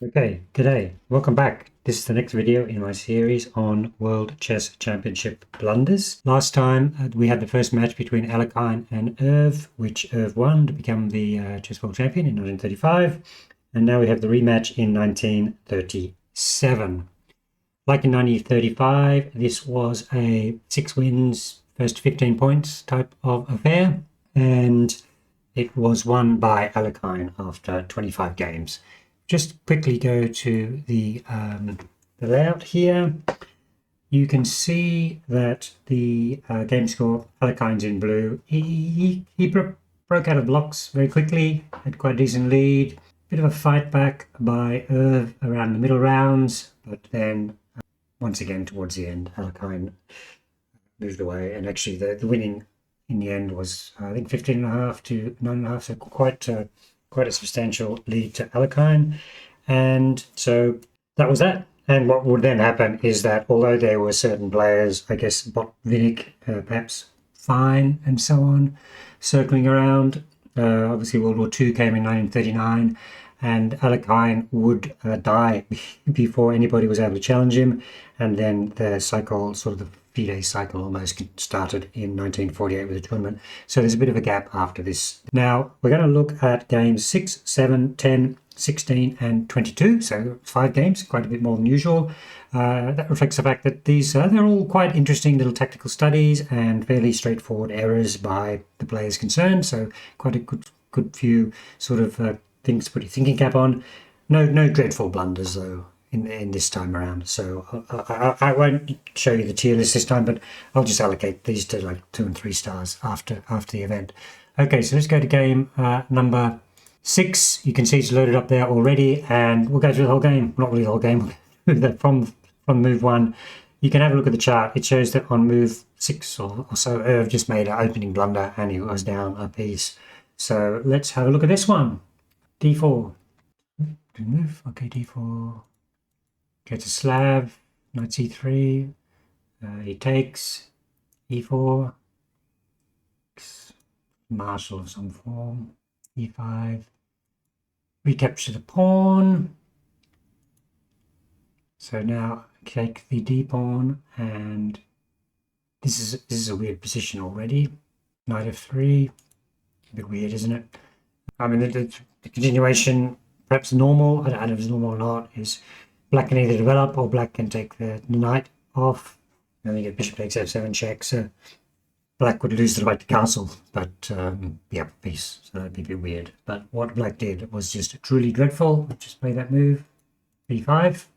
Okay, g'day. Welcome back. This is the next video in my series on World Chess Championship blunders. Last time we had the first match between Alekhine and Euwe, which Euwe won to become the chess world champion in 1935. And now we have the rematch in 1937. Like in 1935, this was a 6 wins, first 15 points type of affair. And it was won by Alekhine after 25 games. Just quickly go to the layout here. You can see that the game score, Alekhine's in blue. He broke out of blocks very quickly, had quite a decent lead. Bit of a fight back by Euwe around the middle rounds, but then once again towards the end, Alekhine moved away. And actually the winning in the end was, I think, 15.5 to 9.5, so quite a substantial lead to Alekhine. And so that was that. And what would then happen is that although there were certain players, I guess Botvinnik, perhaps Fine and so on, circling around, obviously World War II came in 1939, and Alekhine would die before anybody was able to challenge him. And then the cycle, sort of the FIDE cycle, almost started in 1948 with the tournament. So there's a bit of a gap after this. Now we're going to look at games 6, 7, 10, 16 and 22. So 5 games, quite a bit more than usual. That reflects the fact that these they're all quite interesting little tactical studies and fairly straightforward errors by the players concerned. So quite a good few sort of things to put your thinking cap on. No dreadful blunders though in this time around. So I won't show you the tier list this time, but I'll just allocate these to like 2 and 3 stars after the event. Okay, so let's go to game number 6. You can see it's loaded up there already, and we'll go through the whole game. Not really the whole game, from move 1. You can have a look at the chart. It shows that on move 6 or so, Euwe just made an opening blunder and he was down a piece. So let's have a look at this one. D4. Good move. Okay, D4. Go to Slav. Knight C3. He takes. E4. Marshal of some form. E5. Recapture the pawn. So now take the D pawn, and this is a weird position already. Knight F3. A bit weird, isn't it? I mean, the continuation, perhaps normal, I don't know if it's normal or not, is black can either develop or black can take the knight off. And then you get bishop takes F7 check, so black would lose the right to castle, but yeah, piece, so that'd be a bit weird. But what black did was just truly dreadful. Just play that move. B5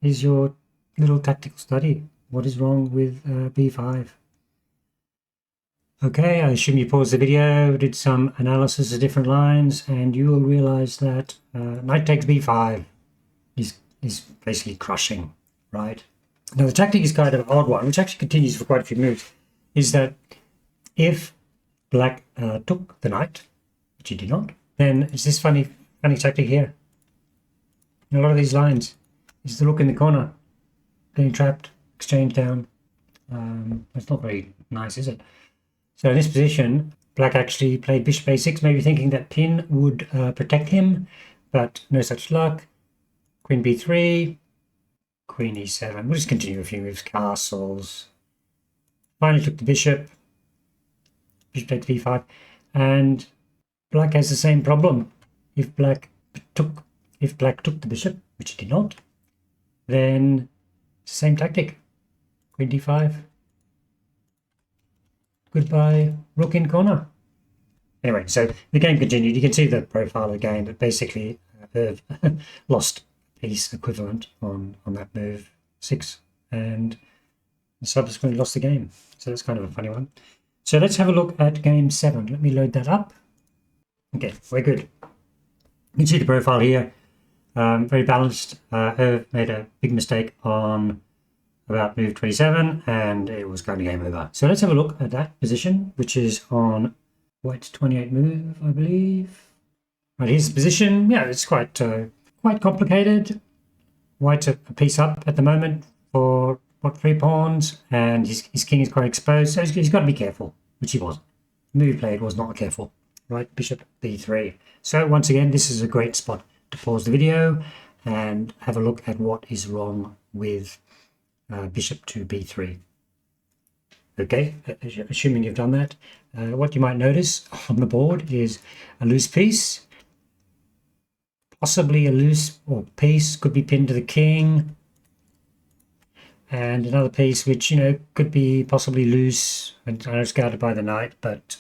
is your little tactical study. What is wrong with B5? Okay, I assume you paused the video, did some analysis of different lines, and you will realize that knight takes b5 is basically crushing, right? Now the tactic is kind of an odd one, which actually continues for quite a few moves, is that if black took the knight, which he did not, then it's this funny tactic here. In a lot of these lines, is the rook in the corner, getting trapped, exchange down. That's not very nice, is it? So in this position, black actually played bishop a6, maybe thinking that pin would protect him, but no such luck. Queen b3, queen e7. We'll just continue a few moves. Castles. Finally took the bishop. Bishop takes b5, and black has the same problem. If black took the bishop, which he did not, then it's the same tactic. Queen d5. Goodbye, rook in corner. Anyway, so the game continued. You can see the profile of the game, but basically lost a piece equivalent on that move 6 and subsequently lost the game. So that's kind of a funny one. So let's have a look at game 7. Let me load that up. Okay, we're good. You can see the profile here. Very balanced. Euwe made a big mistake on about move 27, and it was kind of game over. So let's have a look at that position, which is on white's 28 move, I believe. Right, here's the position. Yeah, it's quite complicated. White's a piece up at the moment for 3 pawns, and his king is quite exposed, so he's got to be careful, which he wasn't. The move he played was not careful. Right, bishop b3. So once again, this is a great spot to pause the video and have a look at what is wrong with bishop to b3. Okay, assuming you've done that, what you might notice on the board is a loose piece, possibly a loose piece could be pinned to the king, and another piece which, you know, could be possibly loose and I know it's guarded by the knight, but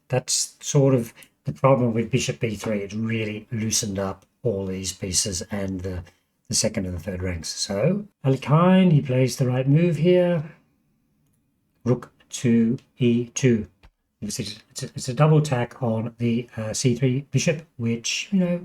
that's sort of the problem with bishop b3. It's really loosened up all these pieces and the second and the third ranks. So Alekhine, he plays the right move here. Rook to e2. It's a double attack on the c3 bishop, which, you know,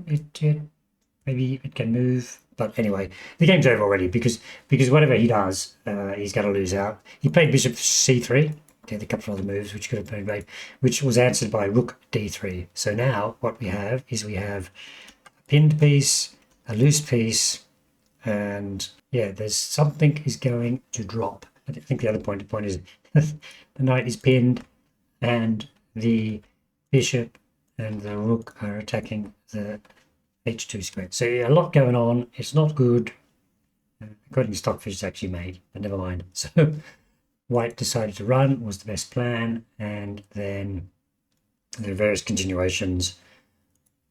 maybe it can move. But anyway, the game's over already because whatever he does, he's got to lose out. He played bishop c3, did a couple of other moves which could have been great, which was answered by rook d3. So now what we have is we have a pinned piece, a loose piece, and yeah, there's something is going to drop. I think the other point is the knight is pinned and the bishop and the rook are attacking the h2 square. So yeah, a lot going on. It's not good. According to Stockfish, it's actually made, but never mind. So white decided to run, was the best plan, and then there are various continuations.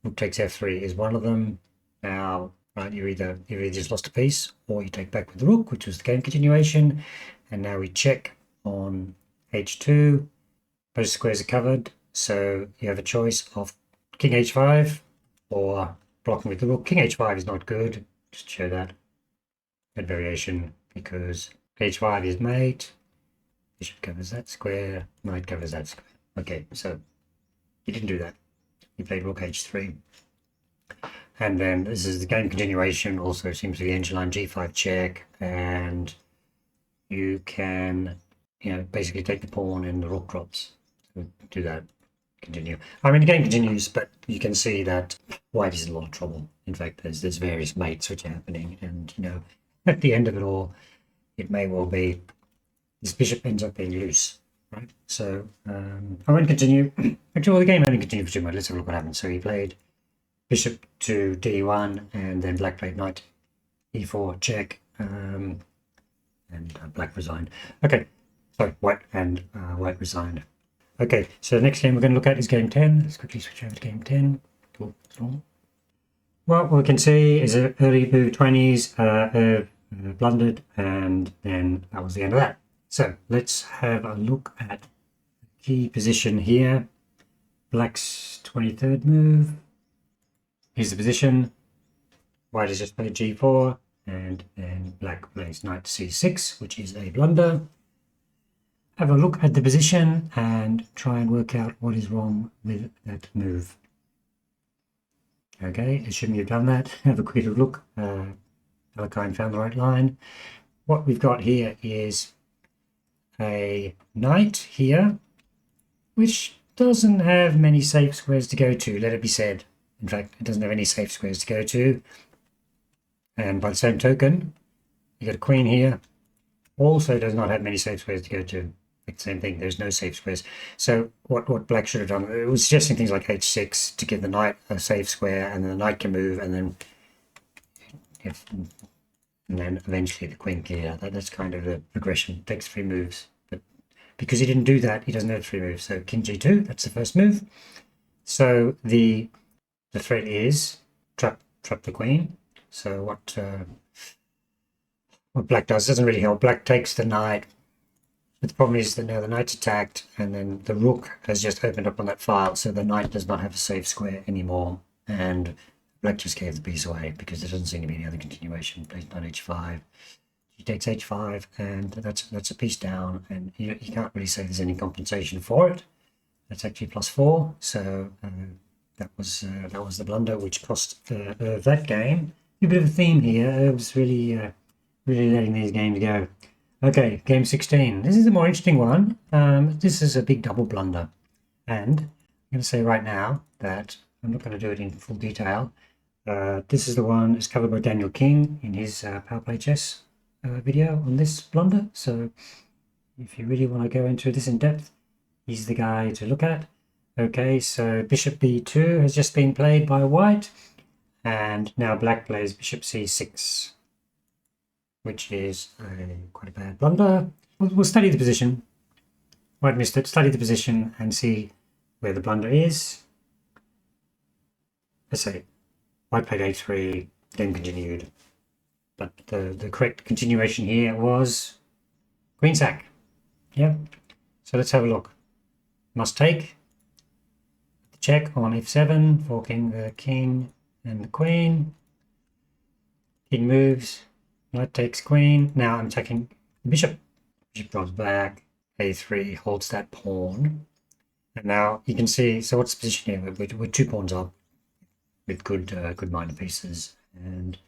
Rook takes f3 is one of them. Now, right, you either just lost a piece or you take back with the rook, which was the game continuation. And now we check on h2. Both squares are covered, so you have a choice of king h5 or blocking with the rook. King h5 is not good, just show that variation, because h5 is mate, bishop covers that square, knight covers that square. Okay, so he didn't do that. He played rook h3. And then this is the game continuation, also seems to be engine line g5 check, and you can, you know, basically take the pawn and the rook drops. So do that, continue. I mean, the game continues, but you can see that white is in a lot of trouble. In fact, there's various mates which are happening, and, you know, at the end of it all, it may well be this bishop ends up being loose, right? So I won't continue. Actually, well, the game only continued for 2 minutes. Let's have a look what happened. So he played bishop to d1, and then black played knight e4 check, and black resigned. Okay, sorry, white resigned. Okay, so the next game we're going to look at is game 10. Let's quickly switch over to game 10. Cool. Well, what we can see is an early move 20s, blundered, and then that was the end of that. So let's have a look at the key position here. Black's 23rd move. Here's the position. White has just played g4, and then black plays knight c6, which is a blunder. Have a look at the position and try and work out what is wrong with that move. Okay, assuming you've done that, have a quick look. Alekhine found the right line. What we've got here is a knight here, which doesn't have many safe squares to go to, let it be said. In fact, it doesn't have any safe squares to go to. And by the same token, you got a queen here, also does not have many safe squares to go to. Same thing, there's no safe squares. So what black should have done, it was suggesting things like h6 to give the knight a safe square, and then the knight can move, and then eventually the queen can. Yeah, that's kind of the progression. It takes 3 moves, but because he didn't do that, he doesn't have 3 moves. So king g2, that's the first move. So the threat is trap the queen. So what black does doesn't really help. Black takes the knight. But the problem is that now the knight's attacked, and then the rook has just opened up on that file, so the knight does not have a safe square anymore, and black just gave the piece away because there doesn't seem to be any other continuation. Plays knight h5, he takes h5, and that's a piece down, and you can't really say there's any compensation for it. That's actually +4, so that was the blunder which cost that game. A bit of a theme here. I was really letting these games go. Okay, game 16. This is a more interesting one. This is a big double blunder. And I'm going to say right now that I'm not going to do it in full detail. This is the one that's covered by Daniel King in his Power Play Chess video on this blunder. So if you really want to go into this in depth, he's the guy to look at. Okay, so bishop b2 has just been played by white. And now black plays bishop c6, which is quite a bad blunder. We'll study the position. White missed it. Study the position and see where the blunder is. Let's say white played a3, game continued. But the correct continuation here was queen sack. Yeah. So let's have a look. Must take. Check on f7, forking the king and the queen. King moves. Knight takes queen. Now I'm taking the bishop. Bishop drops back. a3 holds that pawn. And now you can see, so what's the position here? We're 2 pawns up with good minor pieces. And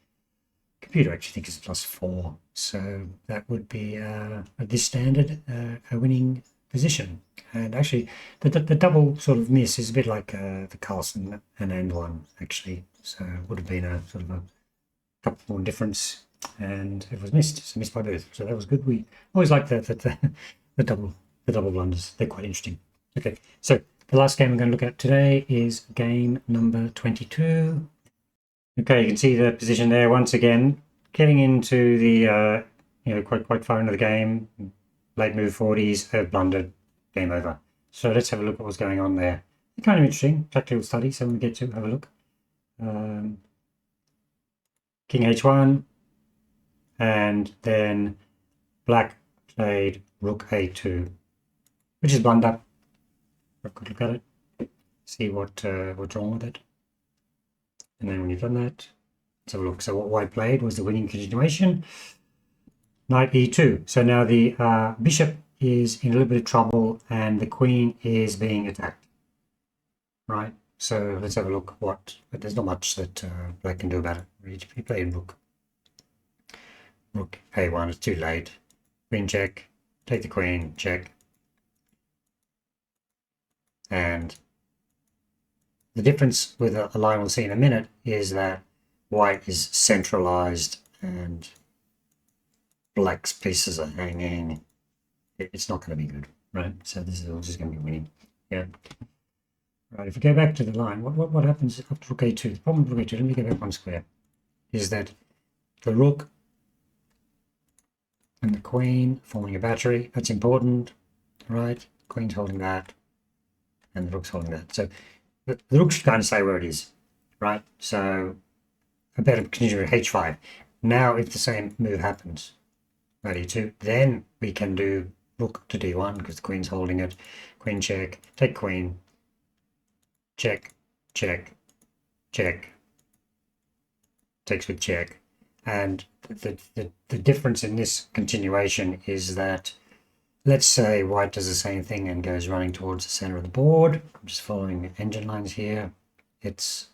computer actually thinks it's +4. So that would be, at this standard, a winning position. And actually, the double sort of miss is a bit like the Carlsen and one, actually. So it would have been a sort of a couple more difference. And it was missed. So missed by both. So that was good. We always like the double blunders. They're quite interesting. Okay, so the last game I'm going to look at today is game number 22. Okay, you can see the position there once again, getting into the quite far into the game. Late move 40s, blundered, game over. So let's have a look at what's going on there. It's kind of interesting, tactical study. So when we get to have a look, king h1, and then black played rook a2, which is blunder. Have a quick look at it, see what's wrong with it. And then when you've done that, let's have a look. So what white played was the winning continuation, knight e2. So now the bishop is in a little bit of trouble and the queen is being attacked, right? So let's have a look but there's not much that black can do about it. He played rook a1, it's too late. Queen check, take the queen, check. And the difference with a line we'll see in a minute is that white is centralized and black's pieces are hanging. It's not going to be good, right? So this is all just going to be winning. Yeah. Right, if we go back to the line, what happens after rook a2? The problem with rook a2, let me go back one square, is that the rook and the queen forming a battery. That's important, right? Queen's holding that, and the rook's holding that. So the rook should kind of stay where it is, right? So I better continue with h5. Now, if the same move happens, knight e2, then we can do rook to d1 because the queen's holding it. Queen check, take queen, check, check, check, takes with check. And the difference in this continuation is that, let's say white does the same thing and goes running towards the center of the board. I'm just following engine lines here. It's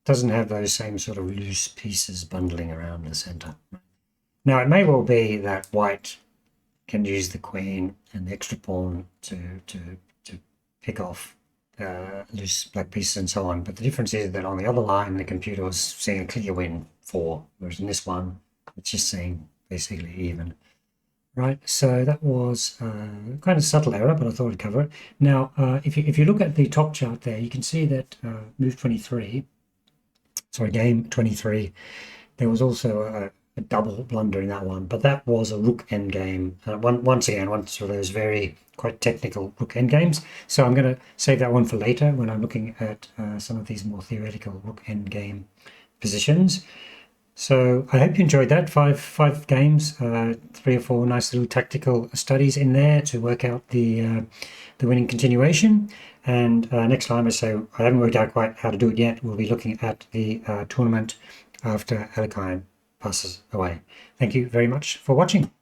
doesn't have those same sort of loose pieces bundling around the center. Now, it may well be that white can use the queen and the extra pawn to pick off loose black pieces and so on. But the difference is that on the other line, the computer was seeing a clear win 4, whereas in this one, it's just saying basically even. Right, so that was kind of subtle error, but I thought I'd cover it. Now, if you look at the top chart there, you can see that game 23, there was also a double blunder in that one, but that was a rook endgame. Once again, one of those very quite technical rook endgames. So I'm going to save that one for later when I'm looking at some of these more theoretical rook endgame positions. So I hope you enjoyed that. Five games, 3 or 4 nice little tactical studies in there to work out the winning continuation. And next time, I haven't worked out quite how to do it yet. We'll be looking at the tournament after Alekhine passes away. Thank you very much for watching.